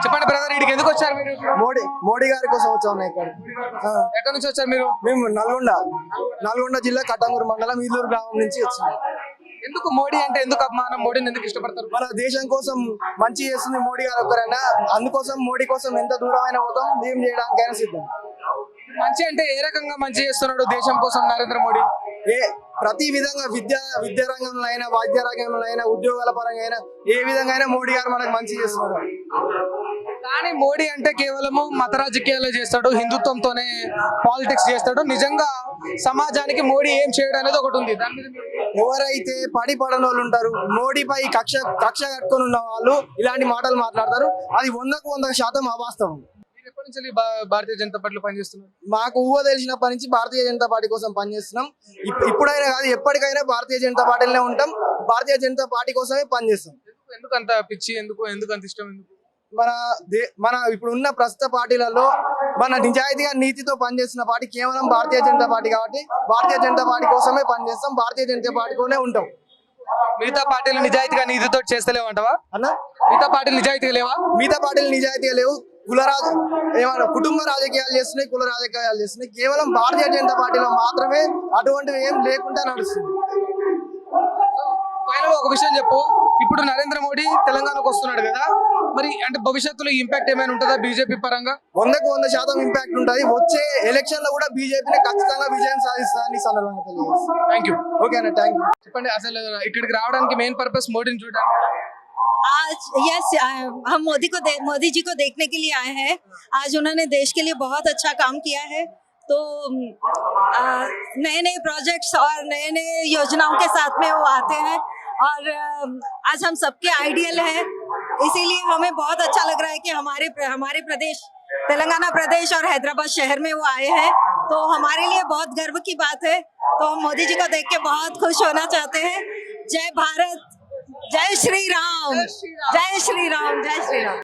చెప్పండి బ్రదర్, ఇక్కడికి ఎందుకు వచ్చారు మీరు? మోడీ గారి కోసం వచ్చాము ఇక్కడ. ఎక్కడి నుంచి వచ్చారు మీరు? మేము నల్గొండ జిల్లా కట్టంగూరు మండలం ఈలూరు గ్రామం నుంచి వచ్చాము. ఎందుకు మోడీ అంటే ఎందుకు అభిమానం? మోడీని ఎందుకు ఇష్టపడతారు? మన దేశం కోసం మంచి చేస్తుంది మోడీ గారు ఒక్కరైనా. అందుకోసం మోడీ కోసం ఎంత దూరమైన పోతాం, ఏం చేయడానికైనా సిద్ధం. మంచి అంటే ఏ రకంగా మంచి చేస్తున్నాడు దేశం కోసం నరేంద్ర మోడీ? ప్రతి విధంగా విద్యా రంగంలో అయినా, వైద్య రంగంలో అయినా, ఉద్యోగాల పరంగా అయినా ఏ విధంగా అయినా మోడీ గారు మనకు మంచి చేస్తున్నారు. కానీ మోడీ అంటే కేవలము మత రాజకీయాలు చేస్తాడు, హిందుత్వంతోనే పాలిటిక్స్ చేస్తాడు. నిజంగా సమాజానికి మోడీ ఏం చేయడం అనేది ఒకటి ఉంది. దాని మీద ఎవరైతే పడని వాళ్ళు ఉంటారు, మోడీపై కక్ష కట్టుకొని ఉన్న వాళ్ళు ఇలాంటి మాటలు మాట్లాడతారు. అది 100% అవాస్తవం. మీరు ఎప్పటి నుంచి భారతీయ జనతా పార్టీలో పనిచేస్తున్నారు? మాకు ఊహ తెలిసినప్పటి నుంచి భారతీయ జనతా పార్టీ కోసం పనిచేస్తున్నాం. ఇప్పుడైనా కాదు, ఎప్పటికైనా భారతీయ జనతా పార్టీలోనే ఉంటాం. భారతీయ జనతా పార్టీ కోసమే పనిచేస్తాం. ఎందుకు అంత పిచ్చి? ఎందుకు అంత ఇష్టం? ఎందుకు? మన ఇప్పుడు ఉన్న ప్రస్తుత పార్టీలలో మన నిజాయితీగా నీతితో పనిచేస్తున్న పార్టీ కేవలం భారతీయ జనతా పార్టీ. కాబట్టి భారతీయ జనతా పార్టీ కోసమే పనిచేస్తాం. భారతీయ జనతా పార్టీలోనే ఉంటాం. మిగతా పార్టీలు నిజాయితీగా నీతితో చేస్తలేవంటవా అన్న? మిగతా పార్టీలు నిజాయితీగా లేవా? మిగతా పార్టీలు నిజాయితీగా లేవు. కుటుంబ రాజకీయాలు చేస్తున్నాయి, కుల రాజకీయాలు చేస్తున్నాయి. కేవలం భారతీయ జనతా పార్టీలో మాత్రమే అటువంటివి ఏం లేకుండా నడుస్తుంది. ఫైనల్ ఒక విషయం చెప్పు, ఇప్పుడు నరేంద్ర మోడీ తెలంగాణకు వస్తున్నాడు కదా, మరి అంటే భవిష్యత్తులో ఇంపాక్ట్ ఏమైనా ఉంటుందా బీజేపీ పరంగా? 100% ఇంపాక్ట్ ఉంటుంది. వచ్చే ఎలక్షన్ లో కూడా బీజేపీని ఖచ్చితంగా విజయం సాధిస్తుందని సందర్భంగా తెలియజేస్తాను. Thank you. ఓకేనా, థ్యాంక్ యూ. చెప్పండి, అసలు ఇక్కడికి రావడానికి మెయిన్ పర్పస్ మోడీని చూడడానికి? आज यस हम मोदी जी को देखने के लिए आए हैं। आज उन्होंने देश के लिए बहुत अच्छा काम किया है। तो नए नए प्रोजेक्ट्स और नए नए योजनाओं के साथ में वो आते हैं और आज हम सबके आइडियल हैं। इसीलिए हमें बहुत अच्छा लग रहा है कि हमारे प्रदेश तेलंगाना प्रदेश और हैदराबाद शहर में वो आए हैं। तो हमारे लिए बहुत गर्व की बात है। तो हम मोदी जी को देख के बहुत खुश होना चाहते हैं। जय भारत, जय श्री राम, जय श्री राम, जय श्री राम।